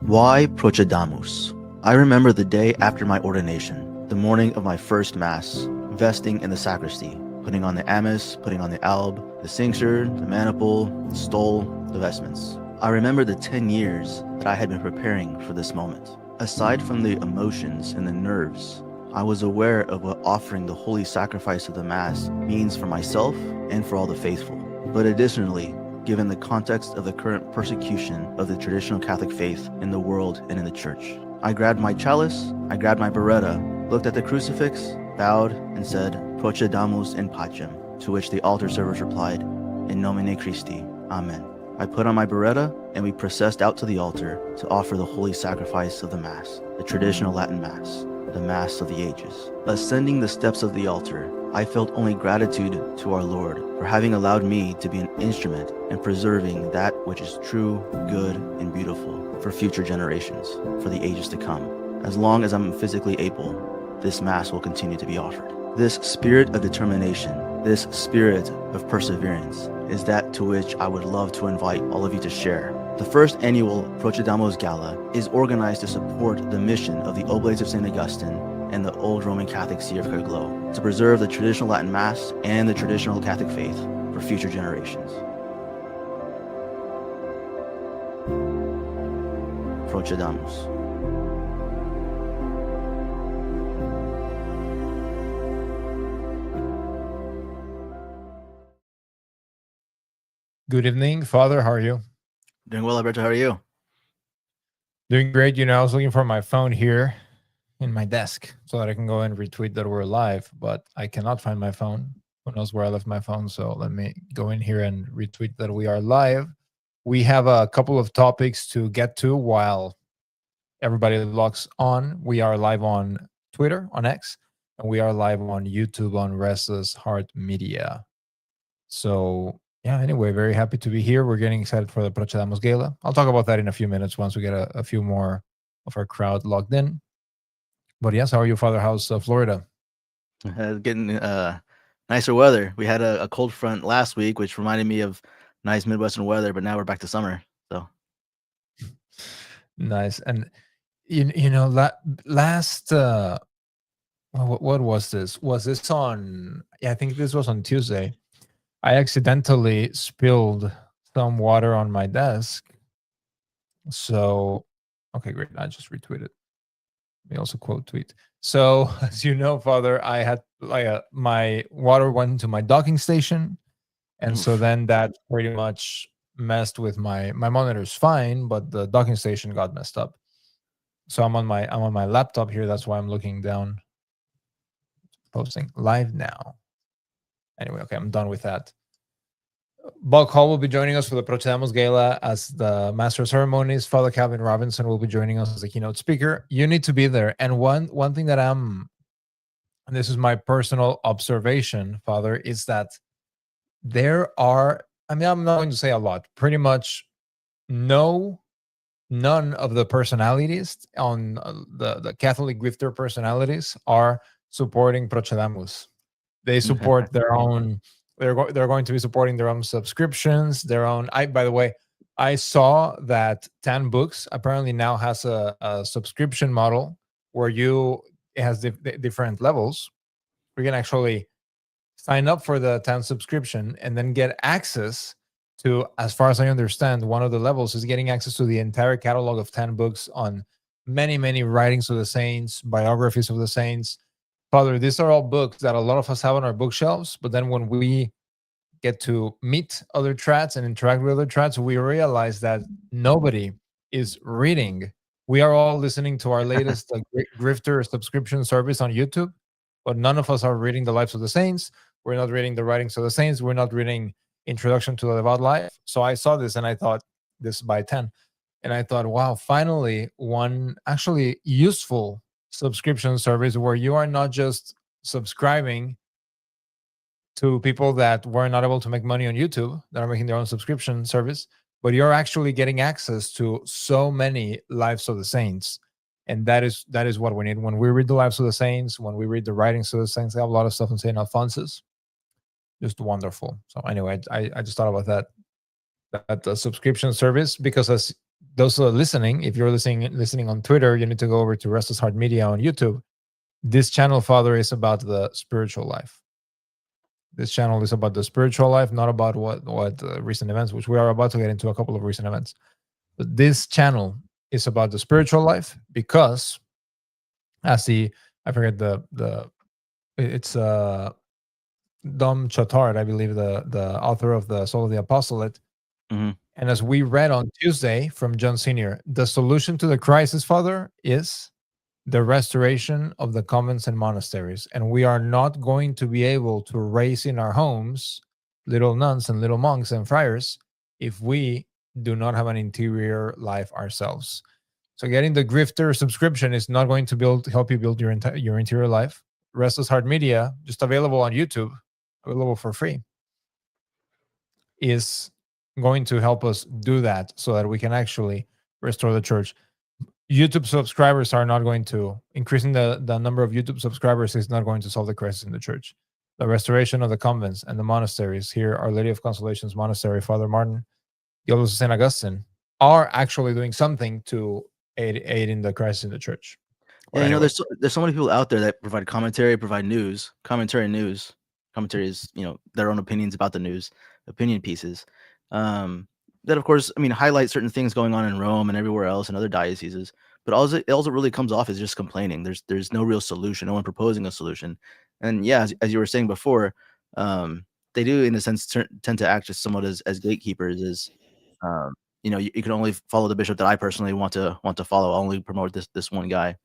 Why Procedamus? I remember the day after my ordination, the morning of my first Mass, vesting in the sacristy, putting on the amice, putting on the alb, the cincture, the maniple, the stole, the vestments. I remember the 10 years that I had been preparing for this moment. Aside from the emotions and the nerves, I was aware of what offering the holy sacrifice of the Mass means for myself and for all the faithful. But additionally, given the context of the current persecution of the traditional Catholic faith in the world and in the church. I grabbed my chalice, I grabbed my biretta, looked at the crucifix, bowed, and said, Procedamus in pacem, to which the altar servers replied, In nomine Christi, Amen. I put on my biretta, and we processed out to the altar to offer the holy sacrifice of the Mass, the traditional Latin Mass, the Mass of the ages. Ascending the steps of the altar, I felt only gratitude to our Lord for having allowed me to be an instrument in preserving that which is true, good, and beautiful for future generations, for the ages to come. As long as I'm physically able, this Mass will continue to be offered. This spirit of determination, this spirit of perseverance, is that to which I would love to invite all of you to share. The first annual Procedamus Gala is organized to support the mission of the Oblates of St. Augustine and the old Roman Catholic See of Caer-Glow to preserve the traditional Latin Mass and the traditional Catholic faith for future generations. Procedamus. Good evening, Father. How are you? Doing well, Alberto. How are you? Doing great. I was looking for my phone here in my desk so that I can go and retweet that we're live, but I cannot find my phone. Who knows where I left my phone? So let me go in here and retweet that we are live. We have a couple of topics to get to while everybody logs on. We are live on Twitter, on X, and we are live on YouTube on Restless Heart Media. So yeah, anyway, very happy to be here. We're getting excited for the Procedamus Gala. I'll talk about that in a few minutes once we get a few more of our crowd logged in. But yes, how are you, Father? How's Florida? Getting nicer weather. We had a cold front last week, which reminded me of nice Midwestern weather, but now we're back to summer. So nice. And last what was this? Was this on? Yeah, I think this was on Tuesday. I accidentally spilled some water on my desk. So, okay, great. I just retweeted. Let me also quote tweet. So, as you know, Father, I had my water went into my docking station, and so then that pretty much messed with my monitor's fine, but the docking station got messed up. So I'm on my laptop here. That's why I'm looking down. Posting live now. Anyway, okay, I'm done with that. Buck Hall will be joining us for the Procedamus Gala as the Master of Ceremonies. Father Calvin Robinson will be joining us as a keynote speaker. You need to be there. And one thing that and this is my personal observation, Father, is that there are, I'm not going to say a lot, pretty much none of the personalities on the Catholic grifter personalities are supporting Procedamus. They support their own. They're going to be supporting their own subscriptions, their own. By the way, I saw that 10 Books apparently now has a subscription model where it has different levels. We can actually sign up for the 10 subscription and then get access to, as far as I understand, one of the levels is getting access to the entire catalog of 10 books on many, many writings of the saints, biographies of the saints. Father, these are all books that a lot of us have on our bookshelves, but then when we get to meet other trats and interact with other trats, we realize that nobody is reading. We are all listening to our latest grifter subscription service on YouTube, but none of us are reading the lives of the saints. We're not reading the writings of the saints. We're not reading Introduction to the Devout Life. So I saw this and I thought, this by 10. And I thought, wow, finally, one actually useful subscription service where you are not just subscribing to people that were not able to make money on YouTube that are making their own subscription service, but you're actually getting access to so many lives of the saints. And that is what we need. When we read the lives of the saints, when we read the writings of the saints, they have a lot of stuff in St. Alphonsus. Just wonderful. So anyway, I just thought about that subscription service, because as those who are listening, if you're listening on Twitter, you need to go over to Restless Heart Media on YouTube. This channel, Father, is about the spiritual life. This channel is about the spiritual life, not about what recent events, which we are about to get into a couple of recent events. But this channel is about the spiritual life because, as I forget it's Dom Chautard, I believe, the author of the Soul of the Apostolate. Mm-hmm. And as we read on Tuesday from John Senior, the solution to the crisis, Father, is the restoration of the convents and monasteries. And we are not going to be able to raise in our homes little nuns and little monks and friars if we do not have an interior life ourselves. So getting the grifter subscription is not going to help you build your interior life. Restless Heart Media, just available on YouTube, available for free, is going to help us do that so that we can actually restore the church. YouTube subscribers are not going to, increasing the number of YouTube subscribers is not going to solve the crisis in the church. The restoration of the convents and the monasteries here, Our Lady of Consolation's Monastery, Father Martin, the Oblates of St. Augustine, are actually doing something to aid in the crisis in the church. Yeah, you know, there's so many people out there that provide commentary, provide news, commentary, news. Commentary is, you know, their own opinions about the news, opinion pieces. That, of course, I mean, highlight certain things going on in Rome and everywhere else and other dioceses. But all it really comes off is just complaining. There's no real solution, no one proposing a solution. And yeah, as you were saying before, they do, in a sense, tend to act just somewhat as gatekeepers. You know, you can only follow the bishop that I personally want to follow. I'll only promote this one guy.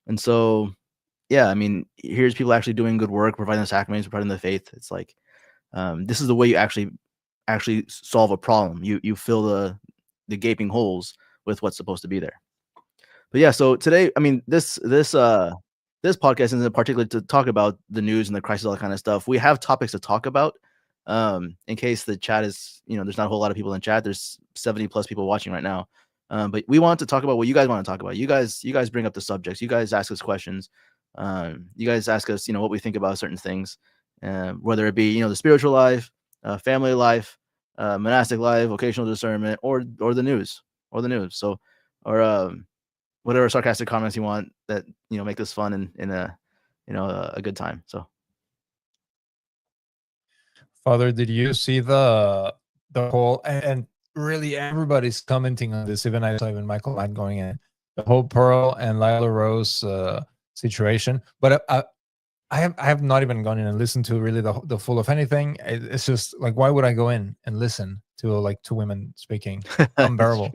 And so, yeah, I mean, here's people actually doing good work, providing the sacraments, providing the faith. It's like, this is the way you actually solve a problem. You fill the gaping holes with what's supposed to be there. But yeah, so today, I mean, this podcast isn't particularly to talk about the news and the crisis, all that kind of stuff. We have topics to talk about. In case the chat is, you know, there's not a whole lot of people in chat. There's 70 plus people watching right now. But we want to talk about what you guys want to talk about. You guys bring up the subjects. You guys ask us questions. You guys ask us, you know, what we think about certain things, whether it be, you know, the spiritual life, family life, monastic life, vocational discernment, or the news, So, or whatever sarcastic comments you want that, you know, make this fun and in a, you know, a good time. So, Father, did you see the whole, and really everybody's commenting on this, even I saw even Michael Matt going in, the whole Pearl and Lila Rose situation. But I have not even gone in and listened to really the full of anything. It's just like, why would I go in and listen to like two women speaking? Unbearable.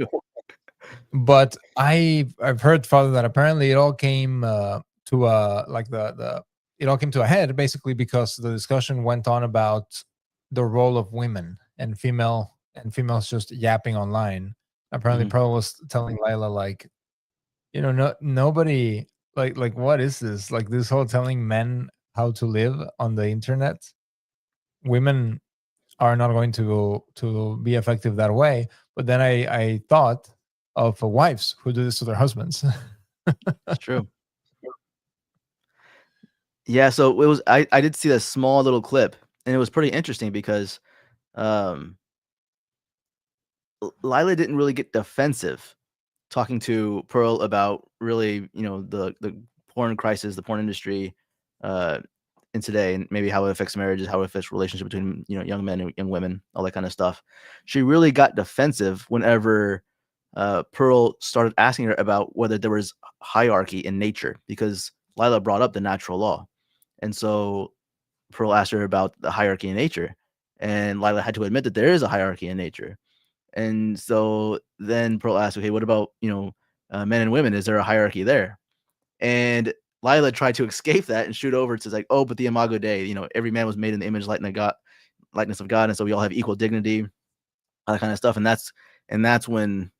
But I've heard, Father, that apparently it all came to like it all came to a head basically because the discussion went on about the role of women and females just yapping online. Apparently, Pearl was telling Lila, like, you know, nobody, like what is this? Like this whole telling men how to live on the internet. Women are not going to be effective that way. But then I thought of wives who do this to their husbands. It's true. Yeah, so it was. I did see that small little clip, and it was pretty interesting because Lila didn't really get defensive talking to Pearl about really, you know, the porn crisis, the porn industry, in today, and maybe how it affects marriages, how it affects relationship between, you know, young men and young women, all that kind of stuff. She really got defensive whenever Pearl started asking her about whether there was hierarchy in nature, because Lila brought up the natural law, and so Pearl asked her about the hierarchy in nature, and Lila had to admit that there is a hierarchy in nature. And so then Pearl asked, okay, what about, you know, men and women? Is there a hierarchy there? And Lila tried to escape that and shoot over to like, oh, but the Imago Dei, you know, every man was made in the image, likeness of God, and so we all have equal dignity, all that kind of stuff. And that's when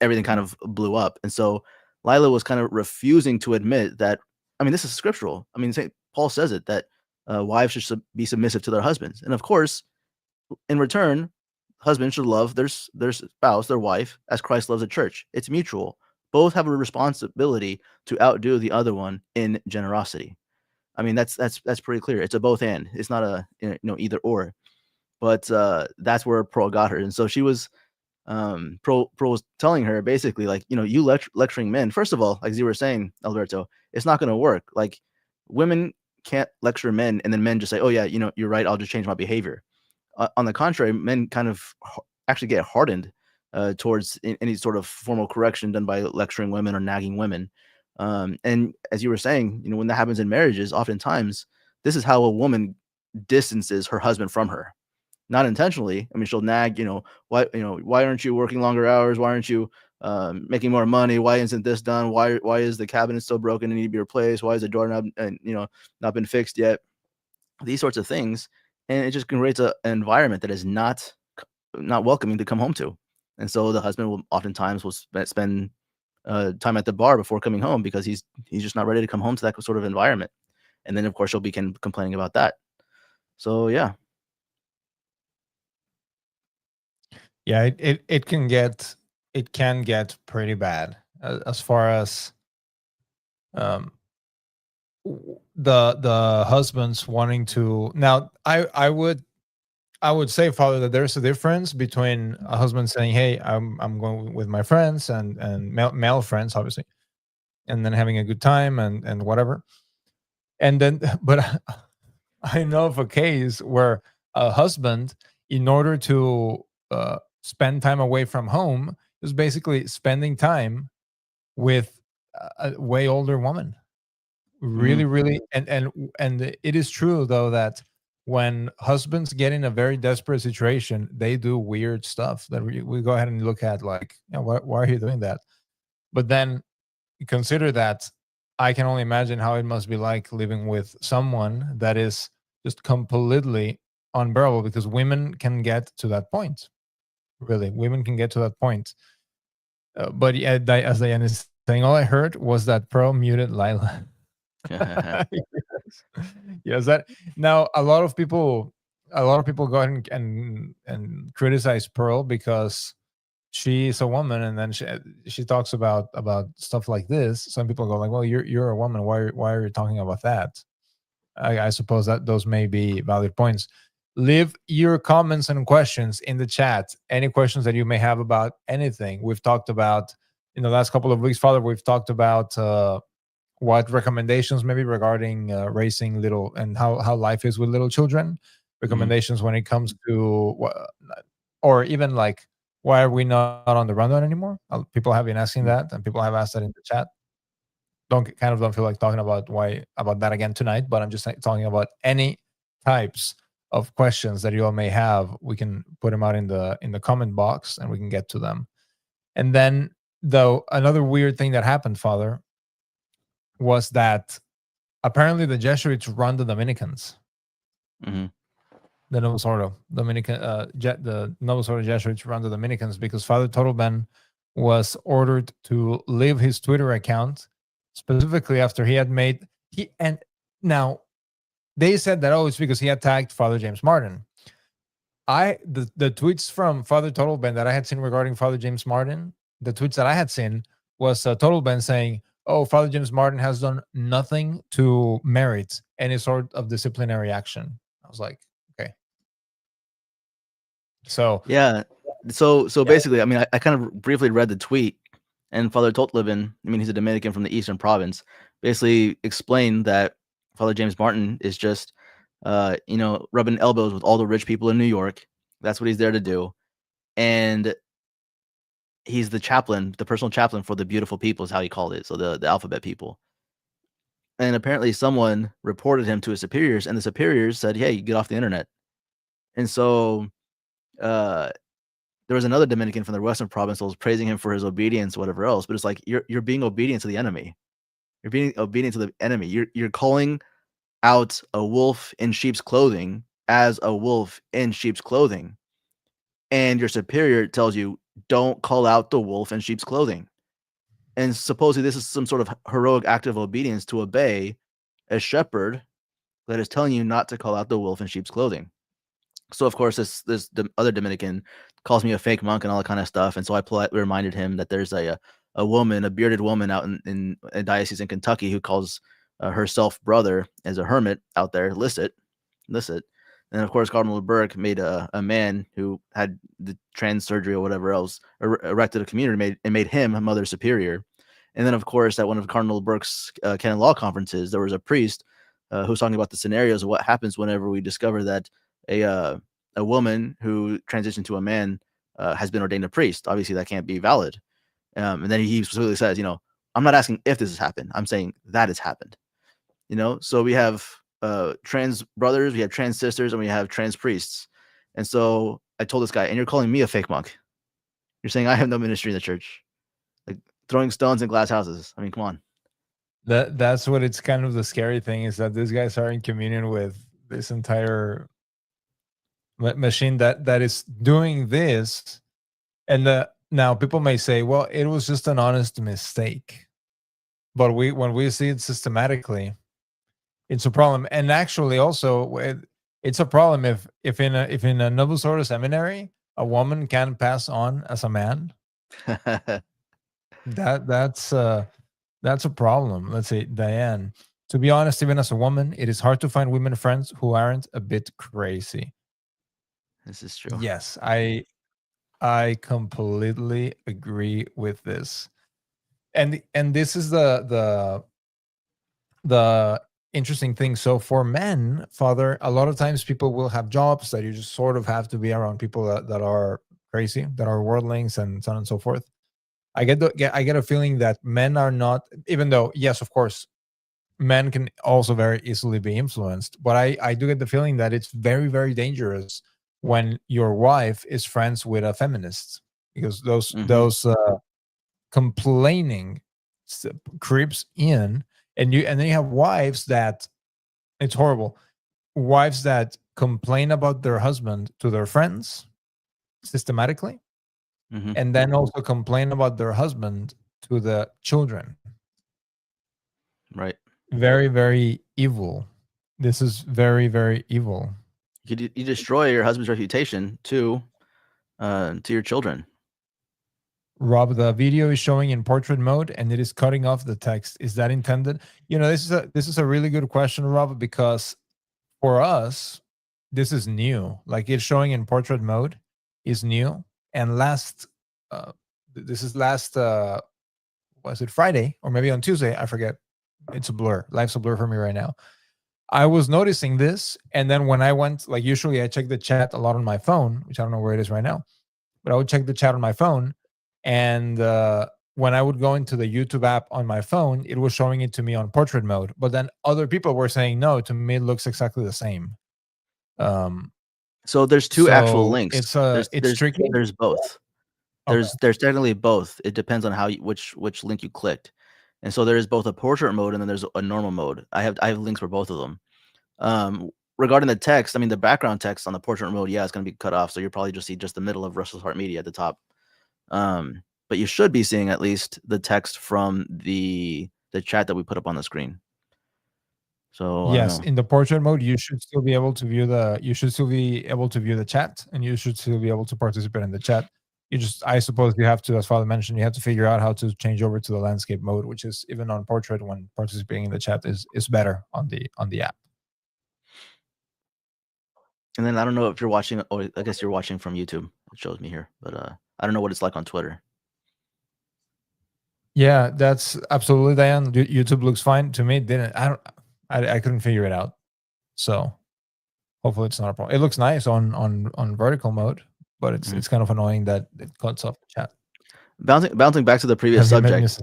everything kind of blew up. And so Lila was kind of refusing to admit that. I mean, this is scriptural. I mean, St. Paul says it, that wives should be submissive to their husbands, and of course, in return, husbands should love their spouse, their wife, as Christ loves the church. It's mutual. Both have a responsibility to outdo the other one in generosity. I mean, that's pretty clear. It's a both and. It's not a, you know, either or. But that's where Pearl got her, and so she was Pro was telling her basically, like, you lecturing men. First of all, like you were saying, Alberto, it's not going to work. Like, women can't lecture men and then men just say, oh yeah, you're right, I'll just change my behavior. On the contrary, men kind of actually get hardened towards any sort of formal correction done by lecturing women or nagging women. And as you were saying, when that happens in marriages, oftentimes this is how a woman distances her husband from her, not intentionally. I mean, she'll nag, why aren't you working longer hours? Why aren't you making more money? Why isn't this done? Why is the cabinet still broken and need to be replaced? Why is the door not been fixed yet? These sorts of things, and it just creates an environment that is not welcoming to come home to. And so the husband will oftentimes spend time at the bar before coming home because he's just not ready to come home to that sort of environment. And then of course she'll begin complaining about that. So yeah. Yeah, it can get pretty bad as far as the husbands wanting to. Now I would say, Father, that there's a difference between a husband saying, hey, I'm going with my friends and male friends, obviously, and then having a good time and whatever, and then but I know of a case where a husband, in order to spend time away from home, is basically spending time with a way older woman. Really, really, and it is true though that when husbands get in a very desperate situation, they do weird stuff that we go ahead and look at, like, why are you doing that? But then consider that I can only imagine how it must be like living with someone that is just completely unbearable, because women can get to that point. Really, women can get to that point. But yeah, as Diane is saying, all I heard was that Pro muted Lila. Yes, that now a lot of people go ahead and criticize Pearl because she's a woman, and then she talks about stuff like this. Some people go like, well, you're a woman, why are you talking about that? I suppose that those may be valid points. Leave your comments and questions in the chat. Any questions that you may have about anything we've talked about in the last couple of weeks, Father. We've talked about what recommendations maybe regarding raising little, and how life is with little children. Recommendations when it comes to or even like, why are we not on the rundown anymore? People have been asking that, and people have asked that in the chat. Don't feel like talking about that again tonight, but I'm just talking about any types of questions that you all may have. We can put them out in the comment box and we can get to them. And then, though, another weird thing that happened, Father, was that apparently the Jesuits run the Dominicans. The Novus Ordo Dominican, the Novus Ordo Jesuits run the Dominicans because Father Totalben was ordered to leave his Twitter account, specifically after he had made and now they said that, it's because he had tagged Father James Martin. The tweets from Father Totalben that I had seen regarding Father James Martin, the tweets that I had seen was Totalben saying, oh, Father James Martin has done nothing to merit any sort of disciplinary action. I was like, okay. So yeah. So basically, I mean, I kind of briefly read the tweet, and Father Totleben, I mean, he's a Dominican from the Eastern Province, basically explained that Father James Martin is just, rubbing elbows with all the rich people in New York. That's what he's there to do. And he's the chaplain, the personal chaplain for the beautiful people is how he called it. So the alphabet people. And apparently someone reported him to his superiors, and the superiors said, hey, get off the internet. And so there was another Dominican from the Western Province that was praising him for his obedience, whatever else. But it's like, you're being obedient to the enemy. You're being obedient to the enemy. You're calling out a wolf in sheep's clothing as a wolf in sheep's clothing. And your superior tells you, don't call out the wolf in sheep's clothing. And supposedly this is some sort of heroic act of obedience to obey a shepherd that is telling you not to call out the wolf in sheep's clothing. So of course this other Dominican calls me a fake monk and all that kind of stuff. And so I politely reminded him that there's a woman, a bearded woman out in a diocese in Kentucky who calls herself brother as a hermit out there, licit. And of course, Cardinal Burke made a man who had the trans surgery or whatever else, erected a community, made him a mother superior. And then, of course, at one of Cardinal Burke's canon law conferences, there was a priest who was talking about the scenarios of what happens whenever we discover that a woman who transitioned to a man has been ordained a priest. Obviously, that can't be valid. And then he specifically says, I'm not asking if this has happened. I'm saying that it's happened. So we have trans brothers, we have trans sisters, and we have trans priests. And so I told this guy, and you're calling me a fake monk. You're saying I have no ministry in the church, like throwing stones in glass houses. I mean, come on. That's what it's kind of the scary thing, is that these guys are in communion with this entire machine that is doing this. And now people may say, well, it was just an honest mistake. But when we see it systematically, it's a problem. And actually, also, it's a problem if in a Novus Ordo seminary, a woman can pass on as a man. That's a problem. Let's say, Diane. To be honest, even as a woman, it is hard to find women friends who aren't a bit crazy. This is true. Yes, I completely agree with this. And this is the interesting thing. So for men, Father, a lot of times people will have jobs that you just sort of have to be around people that are crazy, that are worldlings, and so on and so forth. I get a feeling that men are not, even though, yes, of course, men can also very easily be influenced, but I do get the feeling that it's very, very dangerous when your wife is friends with a feminist, because those complaining creeps in, and then you have wives that, it's horrible, wives that complain about their husband to their friends systematically, and then also complain about their husband to the children. Right. Very, very evil. This is very, very evil. You destroy your husband's reputation to your children. Rob, the video is showing in portrait mode and it is cutting off the text. Is that intended? This is a really good question, Rob, because for us, this is new. Like, it's showing in portrait mode is new. And last was it Friday or maybe on Tuesday? I forget. It's a blur. Life's a blur for me right now. I was noticing this, and then when I went, like, usually I check the chat a lot on my phone, which I don't know where it is right now, but I would check the chat on my phone, and when I would go into the YouTube app on my phone, it was showing it to me on portrait mode. But then other people were saying, no, to me it looks exactly the same. So there's two actual links. It's tricky. There's both. There's technically both. It depends on which link you clicked. And so there is both a portrait mode and then there's a normal mode. I have links for both of them. Regarding the text, I mean, the background text on the portrait mode, it's going to be cut off. So you'll probably just see just the middle of Restless Heart Media at the top. But you should be seeing at least the text from the chat that we put up on the screen. So yes, in the portrait mode, you should still be able to view the chat, and you should still be able to participate in the chat. I suppose you have to, as Father mentioned, you have to figure out how to change over to the landscape mode, which is, even on portrait, when participating in the chat, is better on the app. And then I don't know if you're watching, or I guess you're watching from YouTube. It shows me here, but I don't know what it's like on Twitter. Yeah, that's absolutely, Diane. YouTube looks fine to me. I couldn't figure it out. So hopefully it's not a problem. It looks nice on vertical mode, but it's kind of annoying that it cuts off the chat. Bouncing back to the previous subject.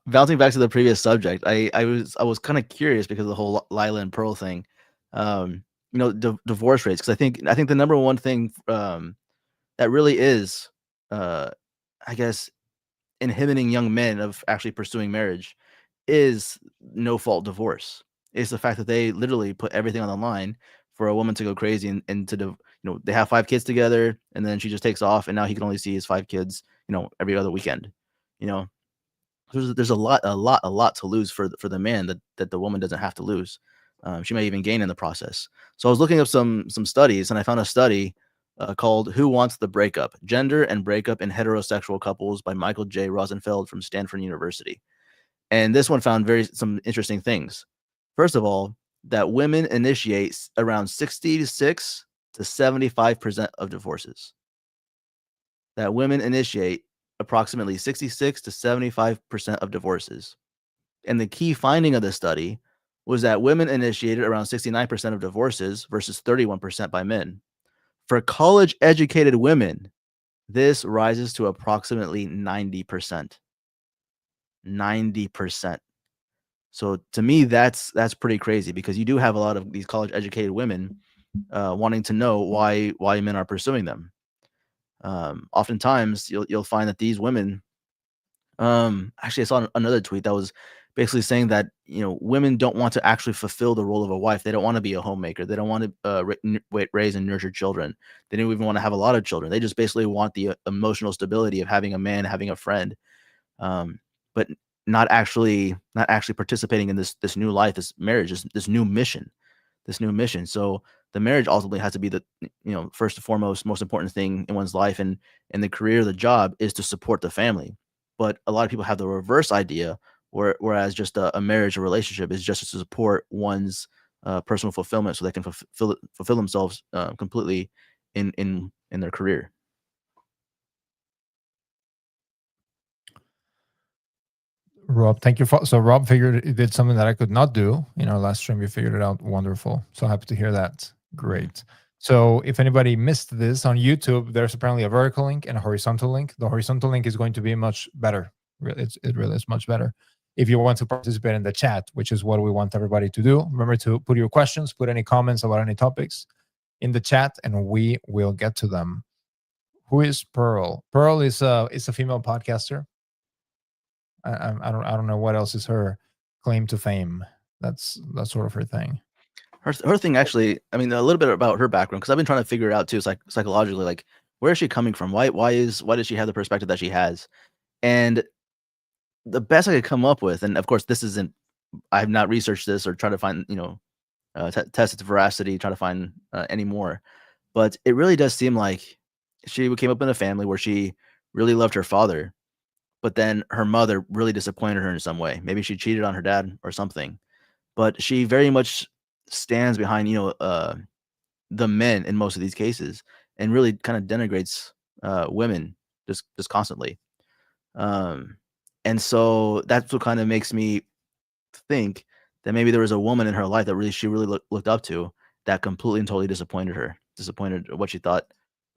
Bouncing back to the previous subject, I was kind of curious because of the whole Lila and Pearl thing. Divorce rates, because I think the number one thing that really is, I guess, inhibiting young men of actually pursuing marriage is no fault divorce. It's the fact that they literally put everything on the line for a woman to go crazy and to they have 5 kids together, and then she just takes off, and now he can only see his 5 kids every other weekend. There's a lot to lose for the man that the woman doesn't have to lose. She may even gain in the process. So I was looking up some studies, and I found a study called "Who Wants the Breakup: Gender and Breakup in Heterosexual Couples" by Michael J. Rosenfeld from Stanford University. And this one found some interesting things. First of all, that women initiate around 66 to 75% of divorces. That women initiate approximately 66 to 75% of divorces. And the key finding of the study was that women initiated around 69% of divorces versus 31% by men. For college educated women, this rises to approximately 90%. 90%. So to me, that's pretty crazy, because you do have a lot of these college educated women wanting to know why men are pursuing them. Oftentimes, you'll find that these women. Actually, I saw another tweet that was basically saying that women don't want to actually fulfill the role of a wife. They don't want to be a homemaker. They don't want to raise and nurture children. They don't even want to have a lot of children. They just basically want the emotional stability of having a man, having a friend, um, but not actually participating in this new life, this marriage, this new mission, So the marriage ultimately has to be the first and foremost most important thing in one's life, and the career, the job is to support the family. But a lot of people have the reverse idea, whereas just a marriage or relationship is just to support one's personal fulfillment, so they can fulfill themselves completely in their career. Rob, thank you for. So Rob did something that I could not do in our last stream. You figured it out. Wonderful. So happy to hear that. Great. So if anybody missed this on YouTube, there's apparently a vertical link and a horizontal link. The horizontal link is going to be much better. It really is much better. If you want to participate in the chat, which is what we want everybody to do, remember to put your questions, put any comments about any topics in the chat, and we will get to them. Who is Pearl? Pearl is a female podcaster. I don't know what else is her claim to fame. That's sort of her thing. Her thing, actually, I mean, a little bit about her background, because I've been trying to figure it out too, psychologically, like, where is she coming from? Why does she have the perspective that she has? And the best I could come up with, and of course, this isn't, I have not researched this or tried to find, test its veracity, try to find any more, but it really does seem like she came up in a family where she really loved her father, but then her mother really disappointed her in some way. Maybe she cheated on her dad or something, but she very much stands behind, the men in most of these cases, and really kind of denigrates women just constantly. Um, and so that's what kind of makes me think that maybe there was a woman in her life that she really looked up to, that completely and totally disappointed what she thought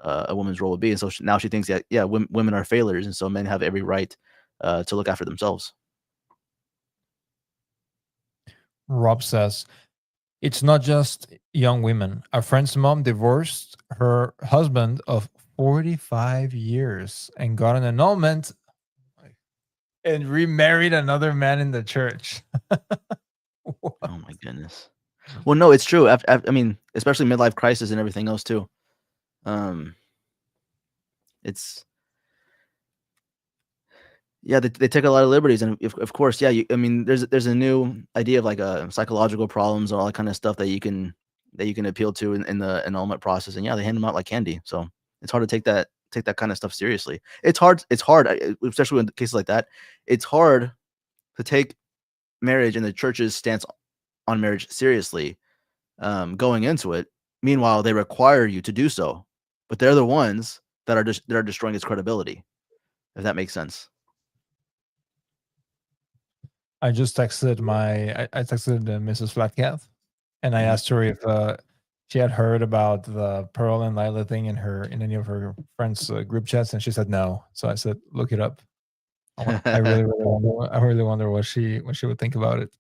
a woman's role would be. And so now she thinks that, yeah, women are failures, and so men have every right to look after themselves. Rob says, it's not just young women. A friend's mom divorced her husband of 45 years and got an annulment and remarried another man in the church. Oh my goodness. Well, no, it's true. I mean, especially midlife crisis and everything else too. It's Yeah, they take a lot of liberties, and of course, yeah. I mean, there's a new idea of like psychological problems and all that kind of stuff that you can appeal to in the annulment process, and yeah, they hand them out like candy. So it's hard to take that kind of stuff seriously. It's hard, especially in cases like that. It's hard to take marriage and the church's stance on marriage seriously, going into it. Meanwhile, they require you to do so, but they're the ones that are destroying its credibility. If that makes sense. I just texted I texted Mrs. Flatcath, and I asked her if she had heard about the Pearl and Lila thing in any of her friends' group chats, and she said no. So I said, look it up. I really wonder what she would think about it.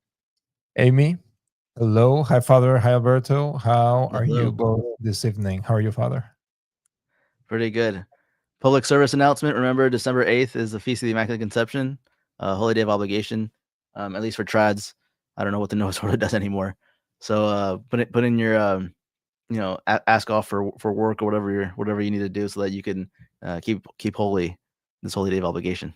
Amy, hello, hi Father, hi Alberto. How are you both this evening? How are you, Father? Pretty good. Public service announcement. Remember, December 8th is the Feast of the Immaculate Conception, Holy Day of Obligation, at least for trads. I don't know what the Noah's Order does anymore. So put in your ask off for work or whatever you need to do, so that you can keep holy this Holy Day of Obligation.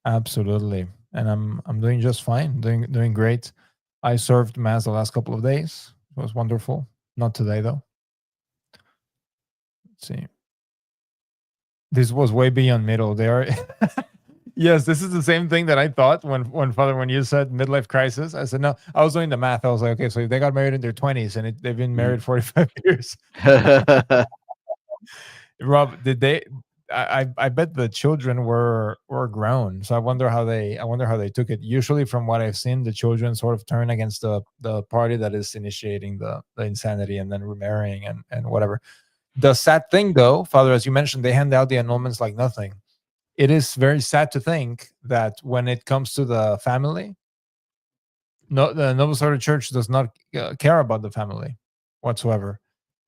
Absolutely, and I'm doing just fine, doing great. I served Mass the last couple of days. It was wonderful. Not today though. Let's see. This was way beyond middle. They are Yes, this is the same thing that I thought when you said midlife crisis. I said no. I was doing the math. I was like, okay, so they got married in their 20s and they've been Mhm. married 45 years. Rob, did they? I bet the children were grown. So I wonder how they took it. Usually, from what I've seen, the children sort of turn against the party that is initiating the insanity and then remarrying and whatever. The sad thing, though, Father, as you mentioned, they hand out the annulments like nothing. It is very sad to think that when it comes to the family, no, the Novus Ordo Church does not care about the family whatsoever.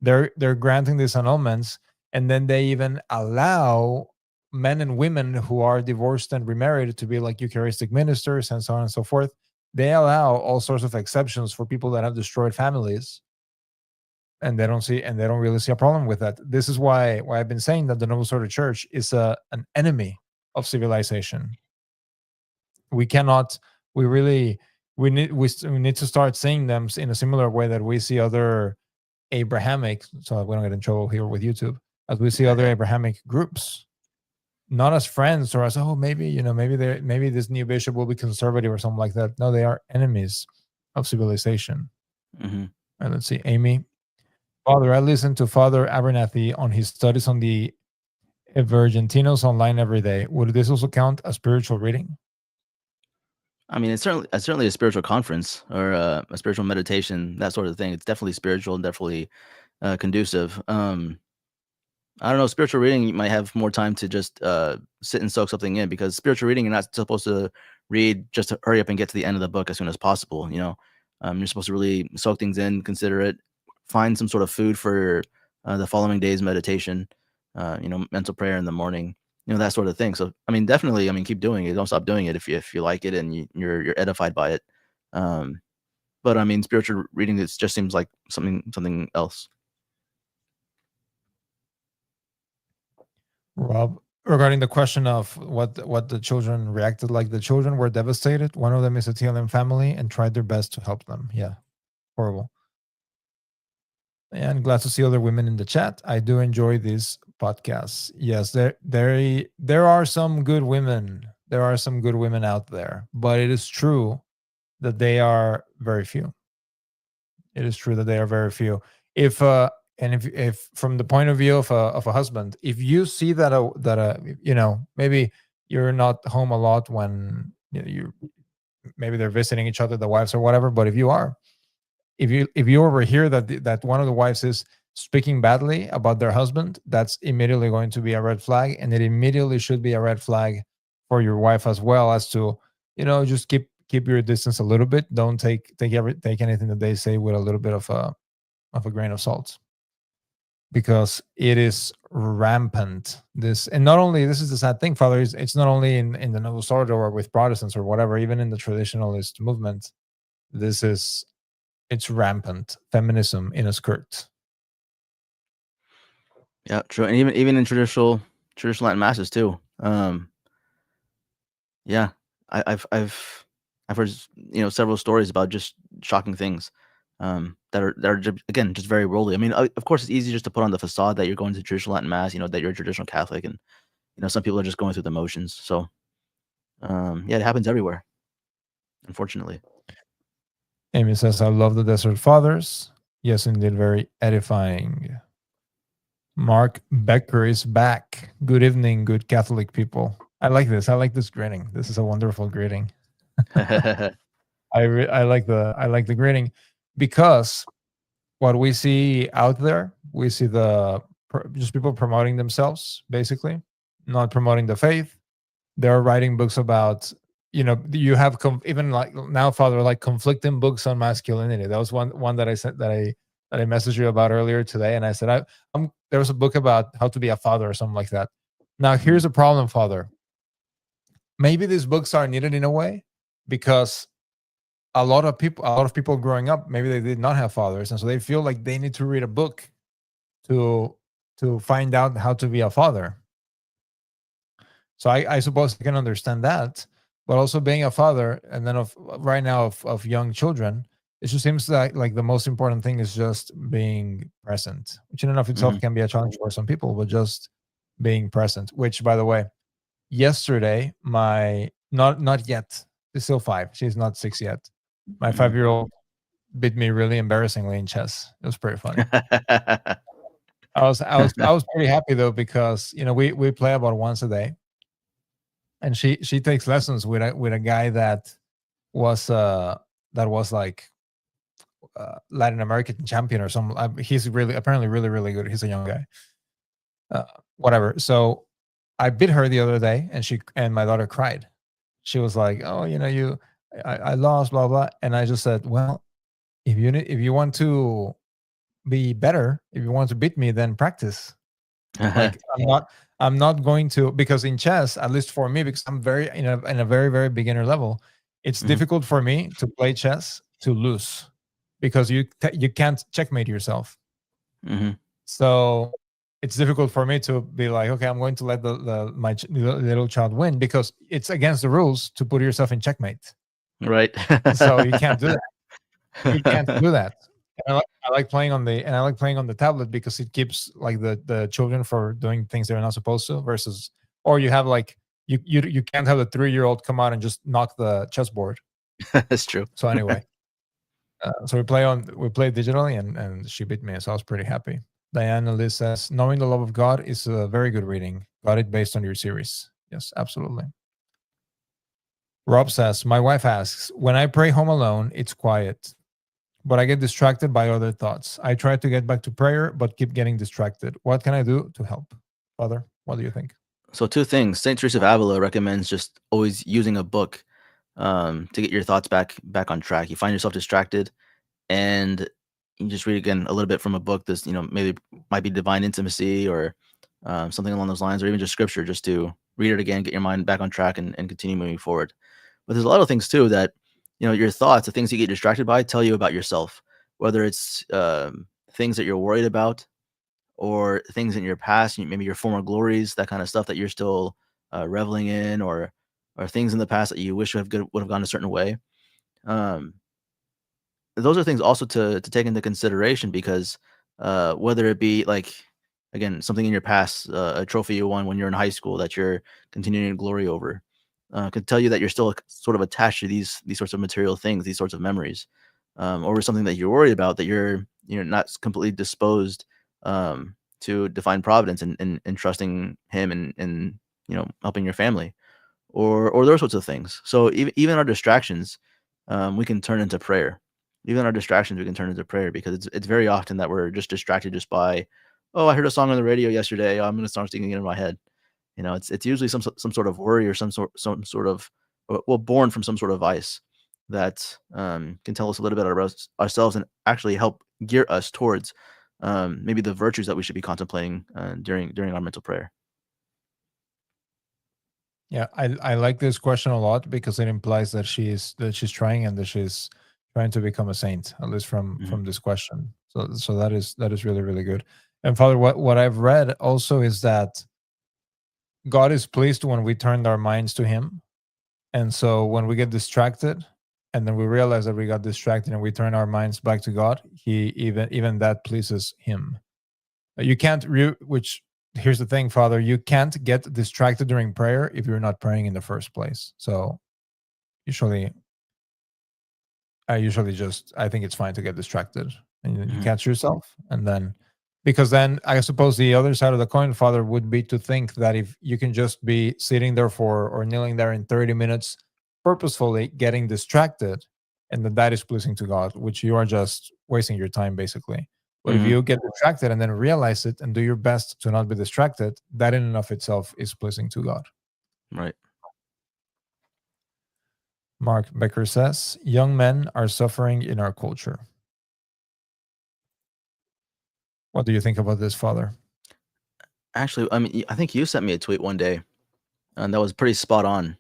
They're granting these annulments, and then they even allow men and women who are divorced and remarried to be like Eucharistic ministers and so on and so forth. They allow all sorts of exceptions for people that have destroyed families, and they don't really see a problem with that. This is why I've been saying that the Novus Ordo Church is an enemy of civilization. We cannot we really we need to start seeing them in a similar way that we see other Abrahamic, so we don't get in trouble here with YouTube, as we see other Abrahamic groups, not as friends or as, oh, maybe, maybe this new bishop will be conservative or something like that. No, they are enemies of civilization. Mm-hmm. And let's see, Amy. Father, I listen to Father Abernathy on his studies on the Virgentinos online every day. Would this also count as spiritual reading? I mean, it's certainly a spiritual conference or a spiritual meditation, that sort of thing. It's definitely spiritual and definitely conducive. I don't know. Spiritual reading, you might have more time to just sit and soak something in, because spiritual reading, you're not supposed to read just to hurry up and get to the end of the book as soon as possible. You're supposed to really soak things in, consider it, find some sort of food for the following day's meditation. Mental prayer in the morning. That sort of thing. So, I mean, definitely, keep doing it. Don't stop doing it if you like it and you're edified by it. But I mean, spiritual reading, it just seems like something else. Rob, regarding the question of what the children reacted like, the children were devastated. One of them is a TLM family and tried their best to help them. Yeah, horrible. And glad to see other women in the chat. I do enjoy these podcasts. Yes, there are some good women. There are some good women out there, but it is true that they are very few. It is true that they are very few. If from the point of view of a husband, if you see that maybe you're not home a lot when you maybe they're visiting each other, the wives or whatever, but if you overhear that one of the wives is speaking badly about their husband, that's immediately going to be a red flag, and it immediately should be a red flag for your wife as well, as to just keep your distance a little bit. Don't take anything that they say with a little bit of a grain of salt, because it is rampant. And not only, this is the sad thing, Father, it's not only in the Novus Ordo or with Protestants or whatever, even in the traditionalist movement, it's rampant. Feminism in a skirt. Yeah, true. And even in traditional Latin masses too. Yeah, I've heard several stories about just shocking things that are again just very worldly. I mean, of course, it's easy just to put on the facade that you're going to traditional Latin mass, that you're a traditional Catholic, and some people are just going through the motions. So yeah, it happens everywhere, unfortunately. Amy says, I love the Desert Fathers. Yes, indeed, very edifying. Mark Becker is back. Good evening, good Catholic people. I like this. I like this greeting. This is a wonderful greeting. I like the greeting, because what we see out there, we see just people promoting themselves, basically, not promoting the faith. They're writing books about, you have even like now, Father, like conflicting books on masculinity. That was one that I said that I messaged you about earlier today, and I said there was a book about how to be a father or something like that. Now here's a problem, Father. Maybe these books are needed in a way, because a lot of people growing up, maybe they did not have fathers, and so they feel like they need to read a book to find out how to be a father. So I suppose I can understand that, but also being a father, and then right now of young children, it just seems like the most important thing is just being present, which in and of itself can be a challenge for some people, but just being present. Which, by the way, yesterday, my not yet. She's still 5. She's not 6 yet. My 5-year-old beat me really embarrassingly in chess. It was pretty funny. I was pretty happy though, because we play about once a day, and she takes lessons with a guy that was like Latin American champion or some. He's apparently really good. He's a young guy. Whatever. So I beat her the other day, and my daughter cried. She was like, "Oh, I lost, blah blah." And I just said, "Well, if you want to be better, if you want to beat me, then practice. Like I'm not going to, because in chess, at least for me, because I'm very in a very very beginner level, it's difficult for me to play chess to lose, because you can't checkmate yourself. So it's difficult for me to be like, okay, I'm going to let my little child win, because it's against the rules to put yourself in checkmate. Right. So you can't do that. You can't do that. And I like playing on the tablet, because it keeps like the children for doing things they're not supposed to, versus, or you have like you can't have the 3-year-old come out and just knock the chessboard. That's true. So anyway, so we play digitally, and she beat me, so I was pretty happy. Diana Liz says, knowing the love of God is a very good reading. Got it based on your series. Yes, absolutely. Rob says, my wife asks, when I pray home alone, it's quiet, but I get distracted by other thoughts. I try to get back to prayer, but keep getting distracted. What can I do to help? Father, what do you think? So 2 things. St. Teresa of Avila recommends just always using a book to get your thoughts back on track. You find yourself distracted, and you just read again a little bit from a book. This, maybe might be Divine Intimacy or something along those lines, or even just scripture, just to read it again, get your mind back on track, and continue moving forward. But there's a lot of things too that, your thoughts, the things you get distracted by, tell you about yourself, whether it's things that you're worried about, or things in your past, maybe your former glories, that kind of stuff that you're still reveling in, or things in the past that you wish would have gone a certain way. Um, those are things also to take into consideration, because whether it be like, again, something in your past, a trophy you won when you're in high school that you're continuing to glory over, could tell you that you're still sort of attached to these sorts of material things, these sorts of memories, or something that you're worried about, that you're not completely disposed to divine providence, and trusting him, and helping your family, or those sorts of things. So even our distractions, we can turn into prayer. Even our distractions, we can turn into prayer, because it's very often that we're just distracted just by, oh, I heard a song on the radio yesterday, I'm going to start singing it in my head. It's usually some sort of worry, or some sort of, well, born from some sort of vice that can tell us a little bit about ourselves, and actually help gear us towards maybe the virtues that we should be contemplating during our mental prayer. Yeah, I like this question a lot, because it implies that she's trying, and that she's trying to become a saint, at least from this question. So that is really really good. And Father, what I've read also is that God is pleased when we turn our minds to Him, and so when we get distracted, and then we realize that we got distracted, and we turn our minds back to God, He even that pleases Him. You can't which here's the thing, Father, you can't get distracted during prayer if you're not praying in the first place. So I think it's fine to get distracted, and you catch yourself, and then, because then I suppose the other side of the coin, Father, would be to think that if you can just be sitting there or kneeling there in 30 minutes purposefully getting distracted, and that is pleasing to God, which you are just wasting your time basically. But if you get distracted and then realize it and do your best to not be distracted, that in and of itself is pleasing to God. Right. Mark Becker says, young men are suffering in our culture. What do you think about this, Father? Actually, I mean, I think you sent me a tweet one day, and that was pretty spot on.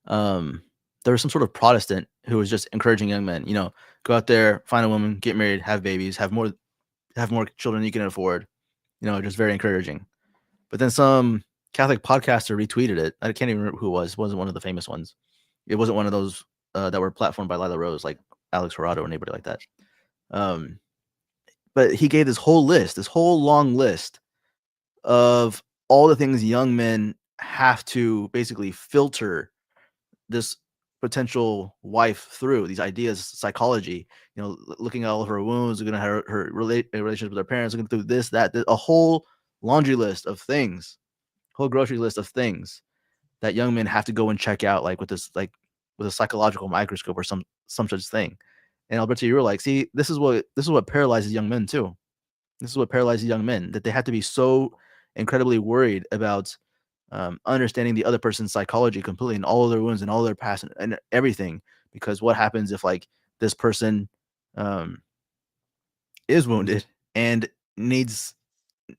There was some sort of Protestant who was just encouraging young men, go out there, find a woman, get married, have babies, have more children than you can afford. Just very encouraging. But then some Catholic podcaster retweeted it. I can't even remember who it was. It wasn't one of the famous ones. It wasn't one of those that were platformed by Lila Rose, like Alex Horado or anybody like that. But he gave this whole long list of all the things young men have to basically filter this potential wife through these ideas, psychology, looking at all of her wounds, looking at her relationship with her parents, looking through this, that, a whole laundry list of things, whole grocery list of things that young men have to go and check out, like with a psychological microscope or some such thing. And Alberto, you were like, see, this is what paralyzes young men too. This is what paralyzes young men, that they have to be so incredibly worried about understanding the other person's psychology completely, and all of their wounds and all their past and everything. Because what happens if like this person is wounded and needs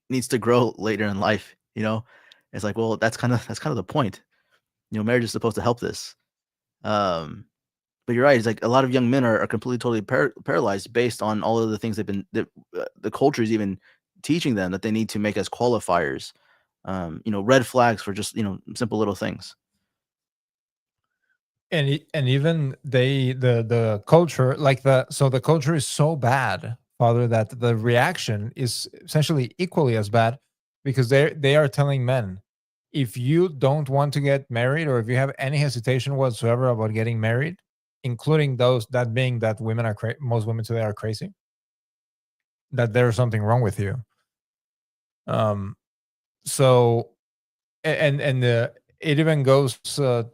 to grow later in life? It's like, well, that's kind of the point. Marriage is supposed to help this. But you're right. It's like a lot of young men are completely, totally paralyzed based on all of the things the culture is even teaching them that they need to make as qualifiers. Red flags for just simple little things. And even the culture, like the culture is so bad, Father, that the reaction is essentially equally as bad, because they are telling men, if you don't want to get married, or if you have any hesitation whatsoever about getting married, including that being that women are most women today are crazy, that there's something wrong with you. So it even goes to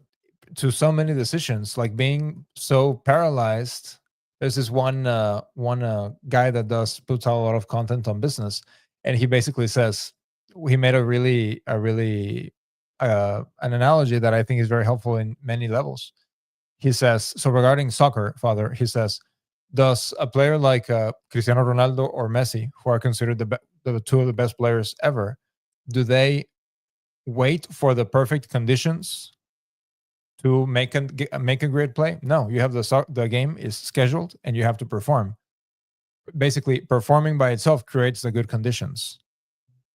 so many decisions, like being so paralyzed. There's this one guy that puts out a lot of content on business, and he basically says, he made an analogy that I think is very helpful in many levels. He says, so regarding soccer, Father, he says, does a player like Cristiano Ronaldo or Messi, who are considered the two of the best players ever, do they wait for the perfect conditions to make a great play? No, you have the game is scheduled and you have to perform. Basically, performing by itself creates the good conditions.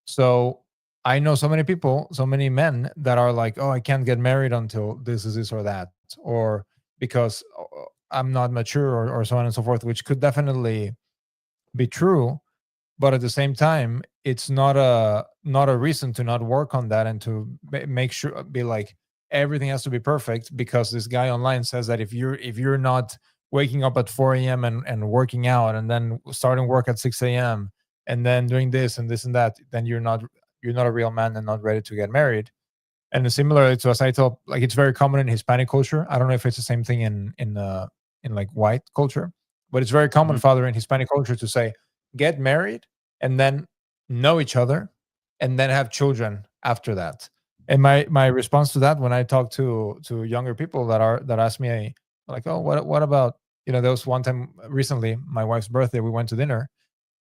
So I know so many people, so many men that are like, oh, I can't get married until this is this or that, or because I'm not mature, or so on and so forth, which could definitely be true. But at the same time, it's not a reason to not work on that and to make sure, be like, everything has to be perfect because this guy online says that if you're not waking up at 4 a.m. and working out and then starting work at 6 a.m. and then doing this and this and that, then you're not a real man and not ready to get married. And similarly to, as I told, like, it's very common in Hispanic culture. I don't know if it's the same thing in like white culture, but it's very common, Father, in Hispanic culture to say, get married and then know each other and then have children after that. And my response to that, when I talk to younger people that ask me, like, oh, what about, there was one time recently, my wife's birthday, we went to dinner,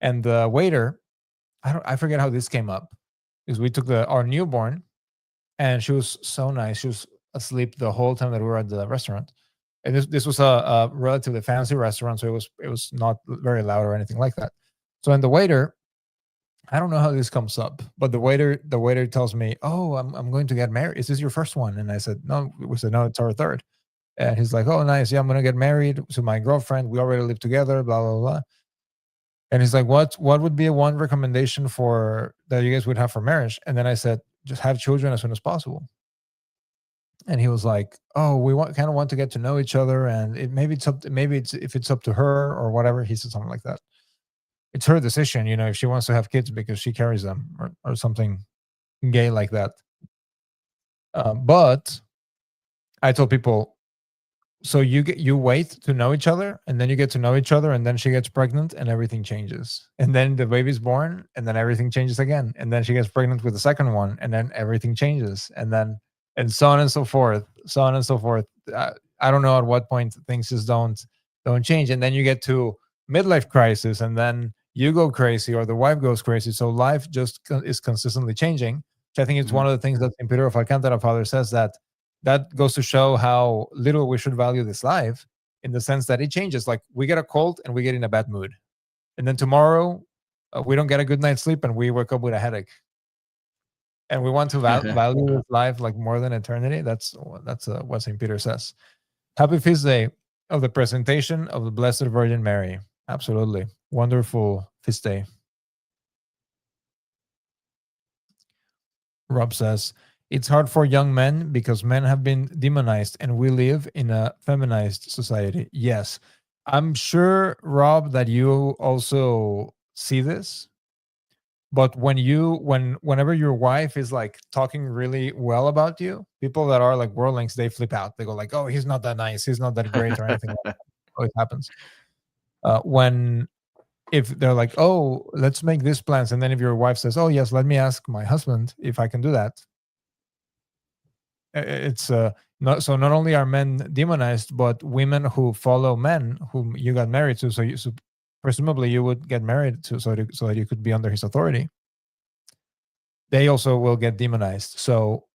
and the waiter, I forget how this came up, because we took our newborn, and she was so nice. She was asleep the whole time that we were at the restaurant. And this was a relatively fancy restaurant, so it was not very loud or anything like that. So, and the waiter, I don't know how this comes up, but the waiter tells me, "Oh, I'm going to get married. Is this your first one?" And I said, "No." We said, "No, it's our third." And he's like, "Oh, nice. Yeah, I'm going to get married to my girlfriend. We already live together. Blah blah blah." And he's like, "What would be one recommendation for that you guys would have for marriage?" And then I said, "Just have children as soon as possible." And he was like, "Oh, we kind of want to get to know each other, and maybe it's if it's up to her or whatever." He said something like that. It's her decision, if she wants to have kids because she carries them, or something gay like that. But I told people, so you wait to know each other, and then you get to know each other, and then she gets pregnant, and everything changes, and then the baby's born, and then everything changes again, and then she gets pregnant with the second one, and then everything changes, and so on and so forth, so on and so forth. I don't know at what point things just don't change, and then you get to midlife crisis, and then you go crazy or the wife goes crazy. So life just is consistently changing, which I think is one of the things that St. Peter of Alcantara, Father, says, that goes to show how little we should value this life, in the sense that it changes. Like, we get a cold and we get in a bad mood, and then tomorrow we don't get a good night's sleep and we wake up with a headache, and we want to value this life like more than eternity. That's what St. Peter says. Happy feast day of the presentation of the Blessed Virgin Mary. Absolutely wonderful feast day. Rob says, It's hard for young men because men have been demonized and we live in a feminized society. Yes. I'm sure, Rob, that you also see this. But whenever your wife is like talking really well about you, people that are like worldlings, they flip out. They go like, "Oh, he's not that nice. He's not that great," or anything like that. Always happens. When if they're like, "Oh, let's make these plans," and then if your wife says, "Oh, yes, let me ask my husband if I can do that," it's not so. Not only are men demonized, but women who follow men whom you got married to, so presumably you would get married to, so that you could be under his authority. They also will get demonized. So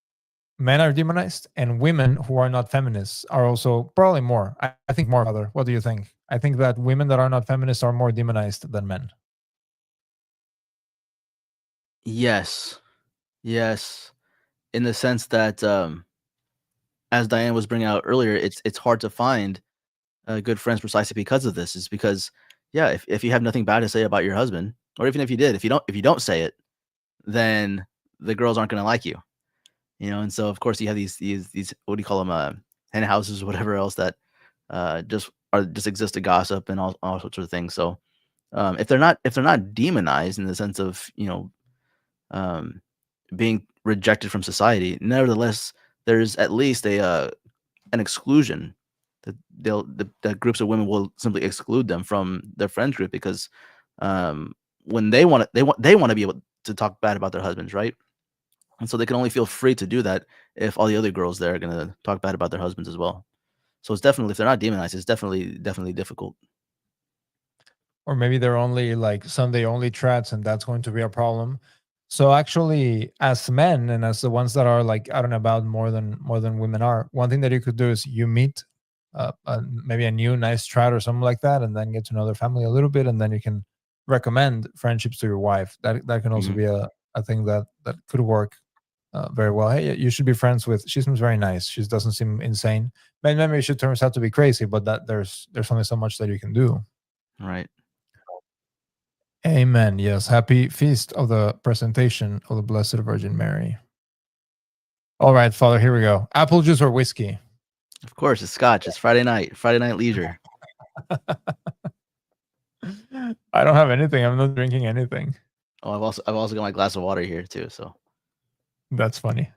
men are demonized, and women who are not feminists are also probably more. I think more. Father, what do you think? I think that women that are not feminists are more demonized than men. Yes. Yes. In the sense that, as Diane was bringing out earlier, it's hard to find good friends precisely because of this. Is because, yeah, if you have nothing bad to say about your husband, or even if you did, if you don't say it, then the girls aren't going to like you. And so of course you have these what do you call them, hen houses or whatever else that just exist to gossip and all sorts of things. So if they're not demonized in the sense of um, being rejected from society, nevertheless there's at least an exclusion that that groups of women will simply exclude them from their friend group because when they want to be able to talk bad about their husbands, right? And so they can only feel free to do that if all the other girls there are gonna talk bad about their husbands as well. So it's definitely, if they're not demonized, it's definitely difficult. Or maybe they're only like Sunday only trats, and that's going to be a problem. So actually, as men and as the ones that are like out and about more than women are, one thing that you could do is you meet maybe a new nice trat or something like that, and then get to know their family a little bit, and then you can recommend friendships to your wife. That can also Mhm. be a thing that could work very well. Hey, you should be friends with. She seems very nice. She doesn't seem insane. Maybe she turns out to be crazy, but that there's only so much that you can do. Right. Amen. Yes. Happy feast of the presentation of the Blessed Virgin Mary. All right, Father, here we go. Apple juice or whiskey? Of course, it's scotch. It's Friday night leisure. I don't have anything. I'm not drinking anything. Oh, I've also got my glass of water here too. So That's funny.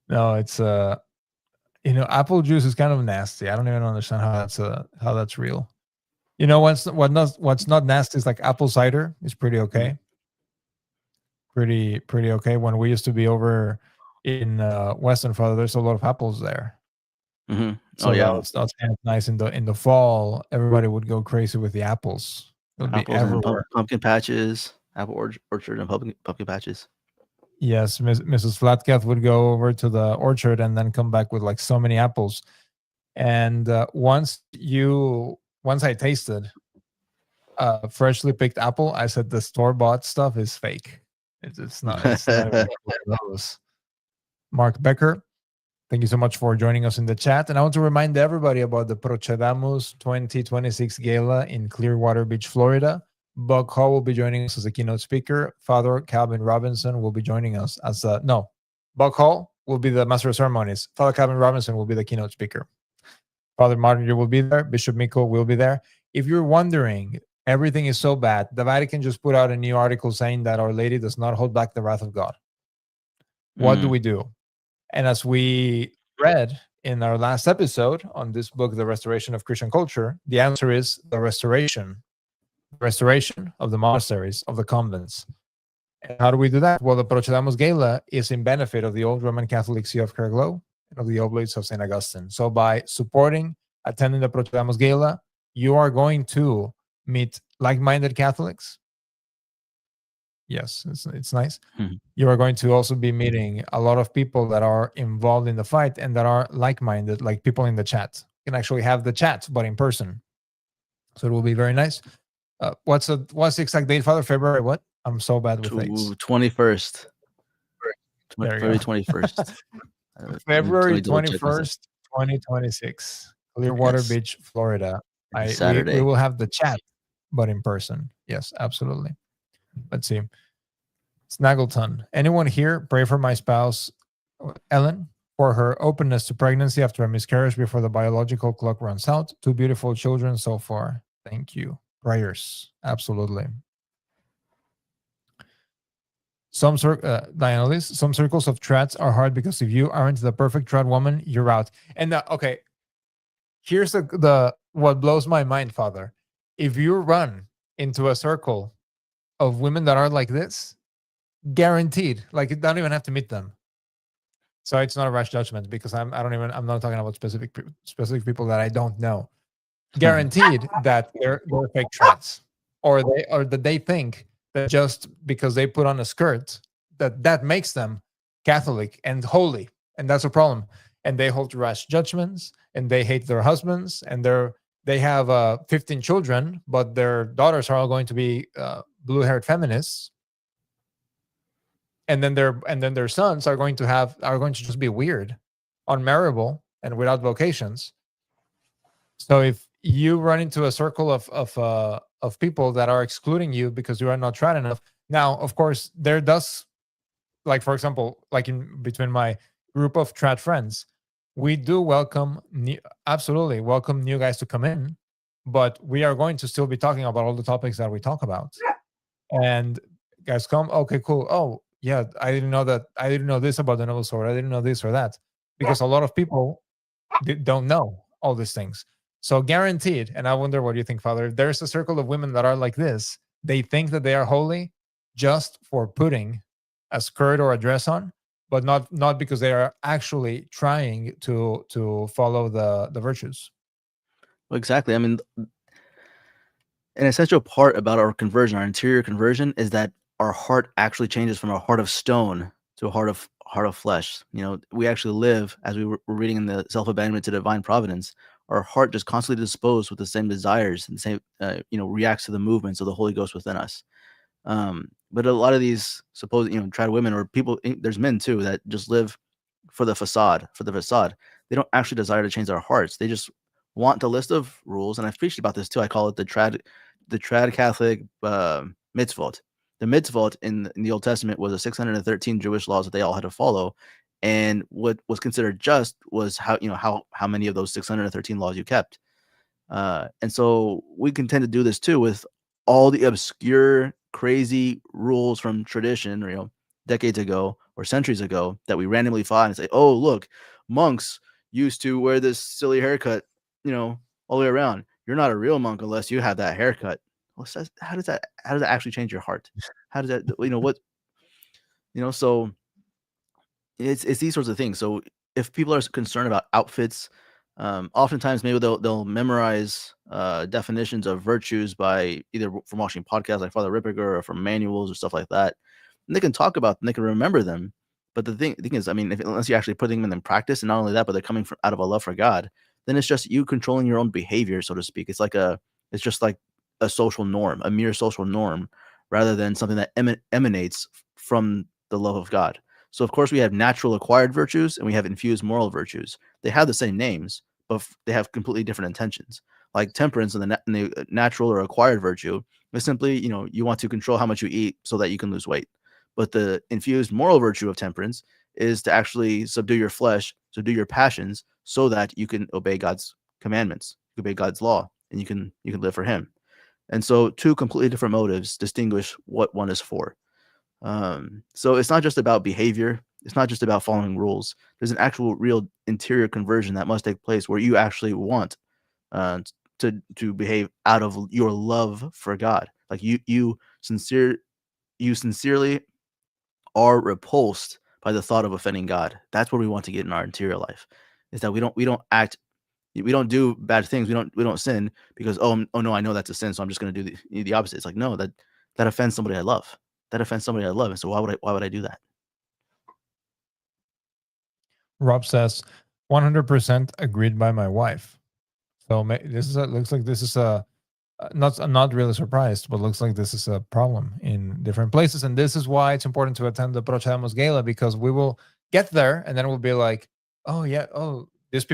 No, it's apple juice is kind of nasty. I don't even understand how that's real. What's not nasty is like apple cider is pretty mhm, okay. Pretty okay. When we used to be over in Western Father, there's a lot of apples there. Oh So yeah, that's kind of nice in the fall. Everybody would go crazy with the apples. It would be apples and everywhere. pumpkin patches, apple orchard and pumpkin patches. Yes, Mrs. Flatcat would go over to the orchard and then come back with like so many apples. And once I tasted freshly picked apple, I said the store bought stuff is fake. It's not. It's not even one of those. Mark Becker, thank you so much for joining us in the chat. And I want to remind everybody about the Procedamus 2026 Gala in Clearwater Beach, Florida. Buck Hall will be joining us as a keynote speaker. Father Calvin Robinson will be joining us as no. Buck Hall will be the master of ceremonies. Father Calvin Robinson will be the keynote speaker. Father Martin will be there. Bishop Miko will be there. If you're wondering, everything is so bad, the Vatican just put out a new article saying that Our Lady does not hold back the wrath of God. What do Mm, we do? And as we read in our last episode on this book, The Restoration of Christian Culture, the answer is the restoration of the monasteries, of the convents. And how do we do that? Well, the Procedamus Gala is in benefit of the old Roman Catholic See of Caer-Glow and of the Oblates of St. Augustine. So by supporting, attending the Procedamus Gala, you are going to meet like-minded Catholics. Yes, it's nice. mhm. You are going to also be meeting a lot of people that are involved in the fight and that are like-minded, like people in the chat. You can actually have the chat, but in person. So it will be very nice. What's the exact date, Father? February what? I'm so bad with dates. 21st, There you February go. 21st. Let February me double check myself. 21st, 2026, Clearwater Yes, Beach, Florida. it's We Saturday. will have the chat, but in person. Yes, absolutely. Let's see. Snaggleton. Anyone here pray for my spouse Ellen, for her openness to pregnancy after a miscarriage before the biological clock runs out. 2 beautiful children so far. Thank you. Prayers. Absolutely. Diana Liz, some circles of trats are hard because if you aren't the perfect trat woman, you're out. And okay, here's the what blows my mind, Father. If you run into a circle of women that are like this, guaranteed, like you don't even have to meet them. So it's not a rash judgment because I'm not talking about specific people that I don't know. Guaranteed that they're fake trans, or that they think that just because they put on a skirt that makes them Catholic and holy, and that's a problem. And they hold rash judgments, and they hate their husbands, and they have 15 children, but their daughters are all going to be blue-haired feminists, and then their sons are going to just be weird, unmarriable, and without vocations. So if you run into a circle of people that are excluding you because you are not trat enough, now of course there does, like for example, like in between my group of trat friends, we do absolutely welcome new guys to come in, but we are going to still be talking about all the topics that we talk about. And guys come, okay, cool. Oh yeah, I didn't know this about the noble sword. I didn't know this or that, because a lot of people don't know all these things. So guaranteed, and I wonder what you think, Father, if there's a circle of women that are like this, they think that they are holy just for putting a skirt or a dress on, but not because they are actually trying to follow the virtues. Well, exactly. I mean, an essential part about our conversion, our interior conversion, is that our heart actually changes from a heart of stone to a heart of flesh. You know, we actually live, as we were reading in the Self-Abandonment to Divine Providence, our heart just constantly disposed with the same desires and the same, reacts to the movements of the Holy Ghost within us. But a lot of these supposed, tried women or people, there's men too that just live for the facade. They don't actually desire to change their hearts. They just want the list of rules. And I've preached about this too. I call it the trad Catholic mitzvot. The mitzvot in the Old Testament was the 613 Jewish laws that they all had to follow. And what was considered just was how many of those 613 laws you kept. And so we can tend to do this too with all the obscure, crazy rules from tradition, or, decades ago or centuries ago that we randomly find and say, oh, look, monks used to wear this silly haircut, all the way around. You're not a real monk unless you have that haircut. Well, how does that actually change your heart? How does that, so it's these sorts of things. So if people are concerned about outfits, oftentimes maybe they'll memorize definitions of virtues by either from watching podcasts like Father Ripperger or from manuals or stuff like that. And they can talk about them, they can remember them. But the thing is, I mean, unless you're actually putting them in practice, and not only that, but they're coming out of a love for God, then it's just you controlling your own behavior, so to speak. It's just like a social norm, a mere social norm, rather than something that emanates from the love of God. So of course we have natural acquired virtues and we have infused moral virtues. They have the same names, but they have completely different intentions. Like temperance in the natural or acquired virtue is simply, you want to control how much you eat so that you can lose weight. But the infused moral virtue of temperance is to actually subdue your flesh, subdue your passions, so that you can obey God's commandments, you obey God's law, and you can live for Him. And so, two completely different motives distinguish what one is for. So it's not just about behavior. It's not just about following rules. There's an actual, real interior conversion that must take place where you actually want to behave out of your love for God. Like you sincerely are repulsed by the thought of offending God. That's where we want to get in our interior life. Is that we don't do bad things. We don't sin because oh no, I know that's a sin, so I'm just going to do the opposite. It's like, no, that offends somebody I love. That offends somebody I love, and so why would I do that? Rob says, 100% agreed by my wife. So looks like this is not really surprised, but looks like this is a problem in different places. And this is why it's important to attend the Procedamus Gala, because we will get there and then we'll be like, oh yeah, these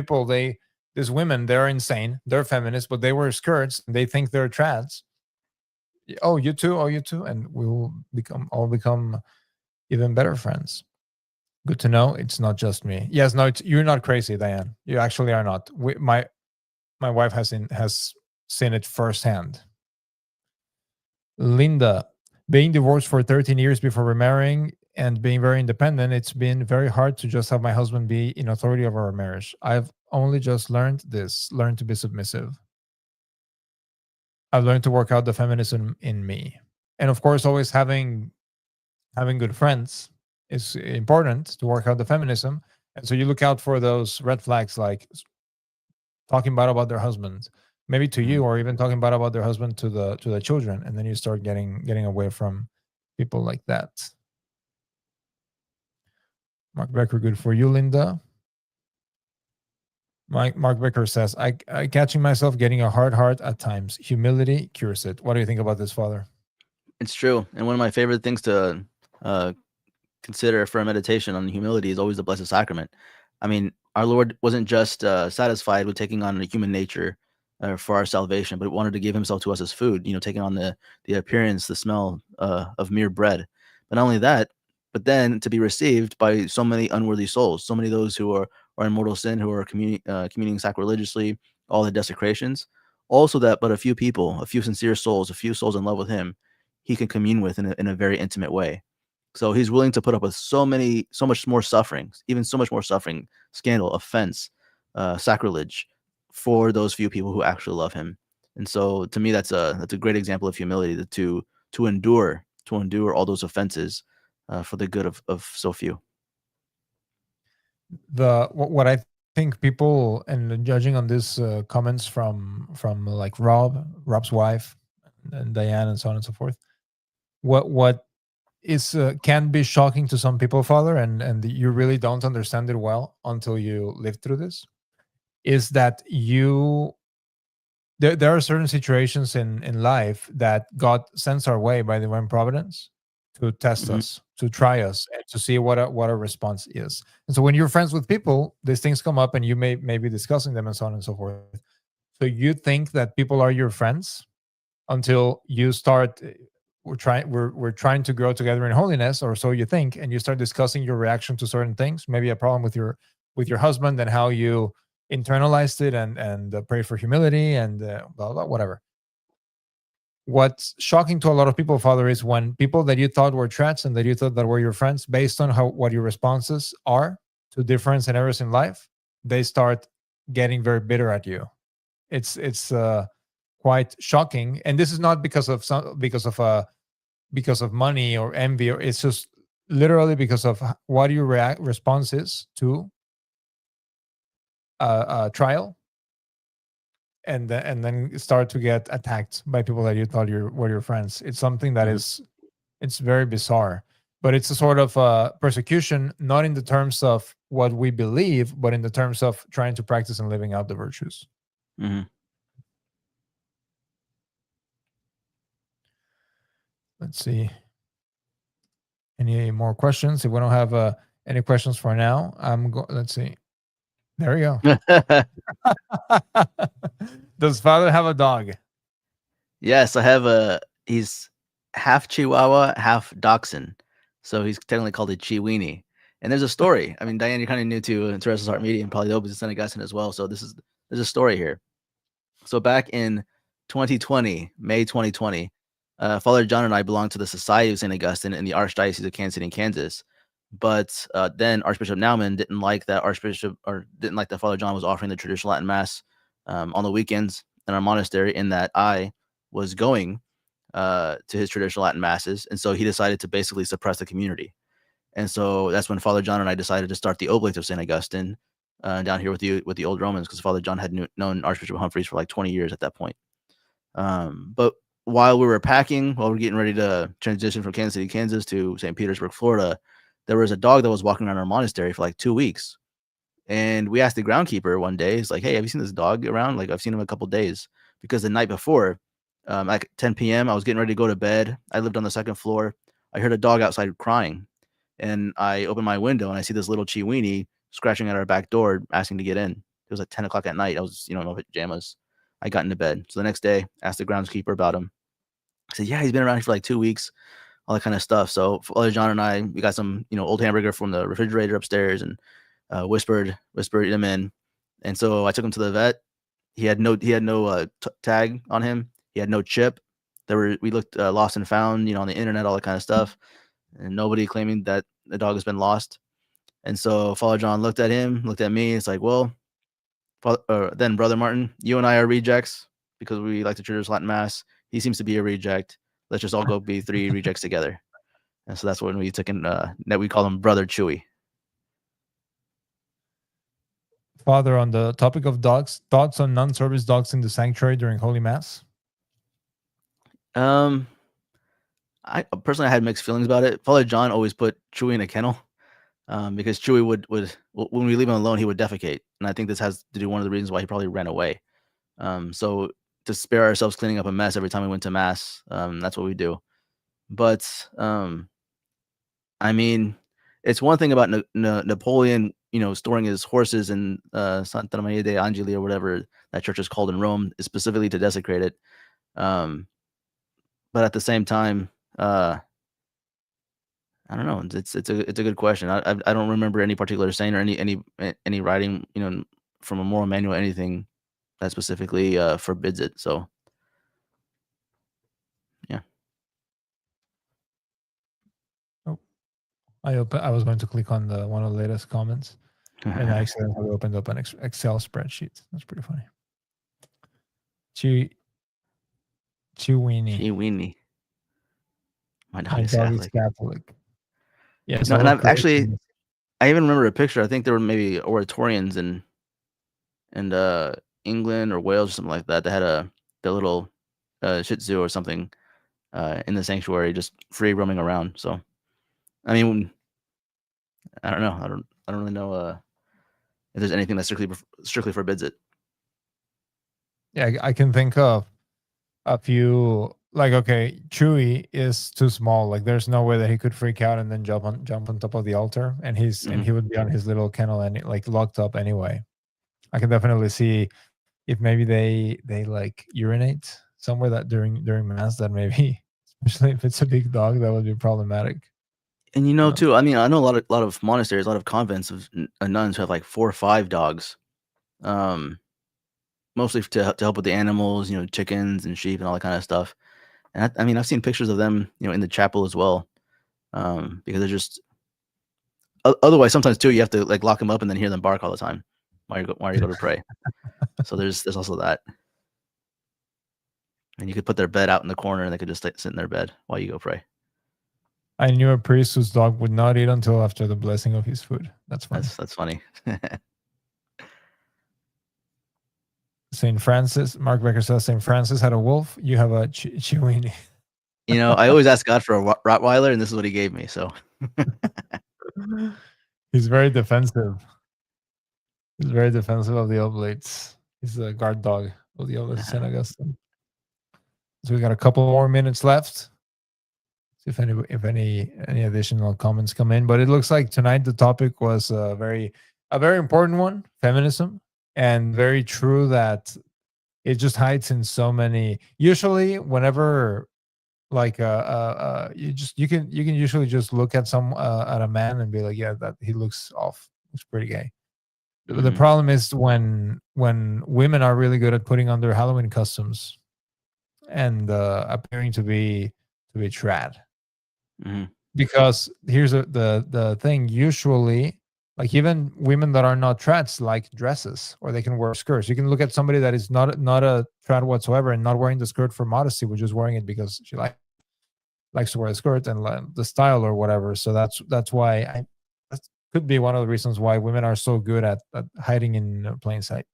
women, they're insane, they're feminists, but they wear skirts and they think they're trans. Oh, you too, and we will become even better friends. Good to know. It's not just me. Yes, no, you're not crazy, Diane. You actually are not. My wife has seen it firsthand. Linda, being divorced for 13 years before remarrying and being very independent, it's been very hard to just have my husband be in authority of our marriage. I've only just learned to be submissive. I've learned to work out the feminism in me. And of course, always having good friends is important to work out the feminism. And so you look out for those red flags, like talking bad about their husbands, maybe to Mhm. you, or even talking bad about their husband to the children, and then you start getting away from people like that. Mark Becker, good for you, Linda. Mark Becker says, I catching myself getting a hard heart at times. Humility cures it. What do you think about this, Father? It's true. And one of my favorite things to uh, consider for a meditation on humility is always the Blessed Sacrament. I mean, our Lord wasn't just satisfied with taking on a human nature for our salvation, but wanted to give himself to us as food, taking on the appearance, the smell of mere bread. But not only that, but then to be received by so many unworthy souls, so many of those who are in mortal sin, who are communing sacrilegiously, all the desecrations. Also that, but a few people, a few sincere souls, a few souls in love with him, he can commune with in a very intimate way. So he's willing to put up with so much more suffering, even so much more suffering, scandal, offense, sacrilege, for those few people who actually love him. And so, to me, that's a great example of humility to endure all those offenses for the good of so few. What I think people, and judging on these comments from like Rob's wife, and Diane, and so on and so forth, what is can be shocking to some people, Father, and you really don't understand it well until you live through this, is that there are certain situations in life that God sends our way by divine providence to test Hmm. us, to try us, and to see what our response is. And so when you're friends with people, these things come up, and you may be discussing them, and so on and so forth. So you think that people are your friends until you start. We're trying to grow together in holiness, or so you think, and you start discussing your reaction to certain things, maybe a problem with your husband, and how you internalized it, and pray for humility, and blah blah whatever. What's shocking to a lot of people, Father, is when people that you thought were threats and that you thought that were your friends, based on how what your responses are to different scenarios in life, they start getting very bitter at you. It's quite shocking, and this is not because of money or envy, or it's just literally because of what your response is to a trial, and then start to get attacked by people that you thought were your friends. It's something that Hmm. it's very bizarre, but it's a sort of persecution, not in the terms of what we believe, but in the terms of trying to practice and living out the virtues. Hmm. Let's see. Any more questions? If we don't have any questions for now, let's see. There we go. Does Father have a dog? Yes, I have he's half Chihuahua, half Dachshund. So he's technically called a Chiweenie. And there's a story. I mean, Diane, you're kind of new to Restless Heart Media, and probably the Oblates of St. Augustine as well. So there's a story here. So back in 2020, May 2020, Father John and I belonged to the Society of St. Augustine in the Archdiocese of Kansas City, Kansas. But then Archbishop Naumann didn't like that Father John was offering the traditional Latin Mass on the weekends in our monastery, in that I was going to his traditional Latin masses, and so he decided to basically suppress the community. And so that's when Father John and I decided to start the Oblates of St. Augustine down here with the old Romans, because Father John had known Archbishop Humphreys for like 20 years at that point. But while we were packing, while we were getting ready to transition from Kansas City, Kansas to St. Petersburg, Florida, there was a dog that was walking around our monastery for like 2 weeks. And we asked the groundkeeper one day, he's like, "Hey, have you seen this dog around? Like, I've seen him a couple days." Because the night before, like 10 p.m., I was getting ready to go to bed. I lived on the second floor. I heard a dog outside crying. And I opened my window and I see this little Chiweenie scratching at our back door, asking to get in. It was like 10 o'clock at night. I was, in my pajamas. I got into bed. So the next day, asked the groundskeeper about him. I said, "Yeah, he's been around here for like 2 weeks. all that kind of stuff. So Father John and I, we got some, old hamburger from the refrigerator upstairs, and whispered him in. And so I took him to the vet. He had no tag on him. He had no chip. We looked lost and found, on the internet, all that kind of stuff, and nobody claiming that the dog has been lost. And so Father John looked at him, looked at me. It's like, well, then Brother Martin, you and I are rejects because we like the Church's Latin Mass. He seems to be a reject. Let's just all go be 3 rejects together. And so that's when we took in that we call him Brother Chewy. Father, on the topic of dogs, thoughts on non-service dogs in the sanctuary during Holy Mass? I personally had mixed feelings about it. Father John always put Chewy in a kennel because Chewy would when we leave him alone, he would defecate, and I think this has to do one of the reasons why he probably ran away. So to spare ourselves cleaning up a mess every time we went to Mass, that's what we do. But I mean, it's one thing about Napoleon, storing his horses in Santa Maria de Angeli or whatever that church is called in Rome, is specifically to desecrate it. But at the same time, I don't know. It's a good question. I don't remember any particular saint or any writing, from a moral manual, anything that specifically forbids it. So, yeah. Oh, I was going to click on one of the latest comments, and I accidentally opened up an Excel spreadsheet. That's pretty funny. Chewy. My dog is Catholic. Yeah, and I even remember a picture. I think there were maybe oratorians in England or Wales or something like that. They had the little Shih Tzu or something in the sanctuary, just free roaming around. So, I mean, I don't know. I don't really know if there's anything that strictly forbids it. Yeah, I can think of a few. Like, okay, Chewy is too small. Like, there's no way that he could freak out and then jump on top of the altar, and he would be on his little kennel and like locked up anyway. I can definitely see if maybe they like urinate somewhere that during Mass, that maybe, especially if it's a big dog, that would be problematic. And too, I mean, I know a lot of monasteries, a lot of convents of nuns who have like 4 or 5 dogs, mostly to help with the animals, chickens and sheep and all that kind of stuff. And I mean, I've seen pictures of them, in the chapel as well, because they're just. Otherwise, sometimes too, you have to like lock them up and then hear them bark all the time while you go to pray. So there's also that. And you could put their bed out in the corner, and they could just sit in their bed while you go pray. I knew a priest whose dog would not eat until after the blessing of his food. That's funny. That's funny. St. Francis, Mark Becker says, St. Francis had a wolf. You have a Chiweenie. I always ask God for a Rottweiler, and this is what he gave me. So he's very defensive. He's very defensive of the Oblates. He's a guard dog of the Oblates of St. Augustine. So we got a couple more minutes left. See if any additional comments come in. But it looks like tonight the topic was a very important one, feminism, and very true that it just hides in so many. Usually, whenever like you can usually just look at at a man and be like, yeah, that he looks pretty gay. Mm-hmm. The problem is when women are really good at putting on their Halloween costumes and appearing to be trad. Mm-hmm. Because here's the thing. Usually, like even women that are not trads like dresses, or they can wear skirts. You can look at somebody that is not a trad whatsoever and not wearing the skirt for modesty, but just wearing it because she likes to wear a skirt and the style or whatever. So that's why that could be one of the reasons why women are so good at hiding in plain sight.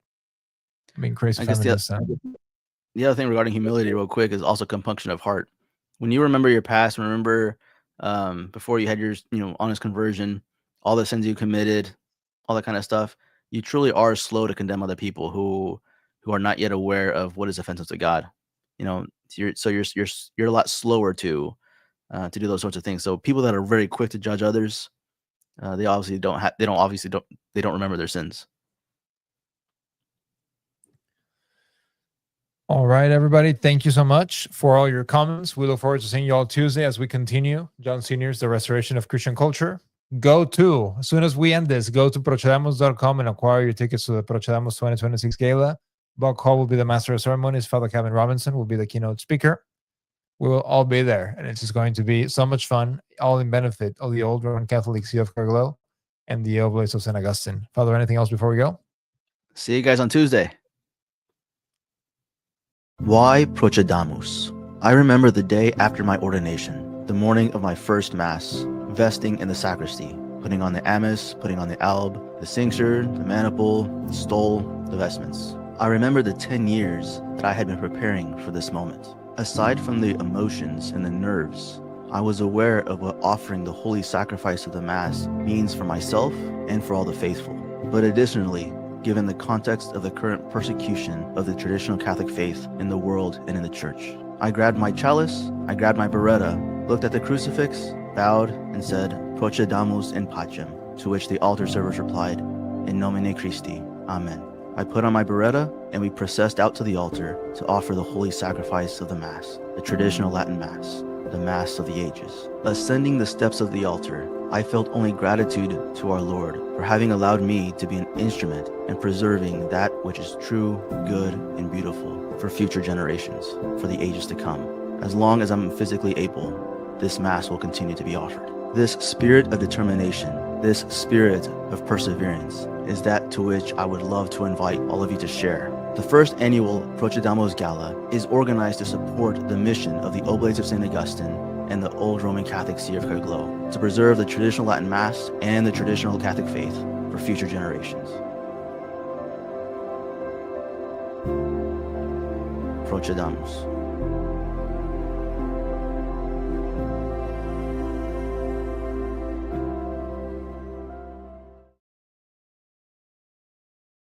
I mean, crazy feminists. The other thing regarding humility, real quick, is also compunction of heart. When you remember your past, remember before you had your honest conversion, all the sins you committed, all that kind of stuff, you truly are slow to condemn other people who are not yet aware of what is offensive to God. You're a lot slower to do those sorts of things. So people that are very quick to judge others, they don't remember their sins. All right, everybody. Thank you so much for all your comments. We look forward to seeing you all Tuesday as we continue John Senior's The Restoration of Christian Culture. As soon as we end this, go to procedamus.com and acquire your tickets to the Procedamus 2026 Gala. Buck Hall will be the master of ceremonies. Father Kevin Robinson will be the keynote speaker. We will all be there, and it's just going to be so much fun, all in benefit of the old Roman Catholic See of Caer-Glow and the Oblates of St. Augustine. Father, anything else before we go? See you guys on Tuesday. Why Procedamus? I remember the day after my ordination, the morning of my first Mass, vesting in the sacristy, putting on the amice, putting on the alb, the cincture, the maniple, the stole, the vestments. I remember the 10 years that I had been preparing for this moment. Aside from the emotions and the nerves, I was aware of what offering the holy sacrifice of the Mass means for myself and for all the faithful. But additionally, given the context of the current persecution of the traditional Catholic faith in the world and in the church, I grabbed my chalice, I grabbed my beretta, looked at the crucifix, bowed, and said, Procedamus in pacem, to which the altar servers replied, In nomine Christi, Amen. I put on my beretta, and we processed out to the altar to offer the holy sacrifice of the Mass, the traditional Latin Mass, the Mass of the ages. Ascending the steps of the altar, I felt only gratitude to our Lord for having allowed me to be an instrument in preserving that which is true, good, and beautiful for future generations, for the ages to come. As long as I'm physically able, this Mass will continue to be offered. This spirit of determination, this spirit of perseverance, is that to which I would love to invite all of you to share. The first annual Procedamus Gala is organized to support the mission of the Oblates of St. Augustine and the old Roman Catholic See of Caer-Glow to preserve the traditional Latin Mass and the traditional Catholic faith for future generations. Procedamus.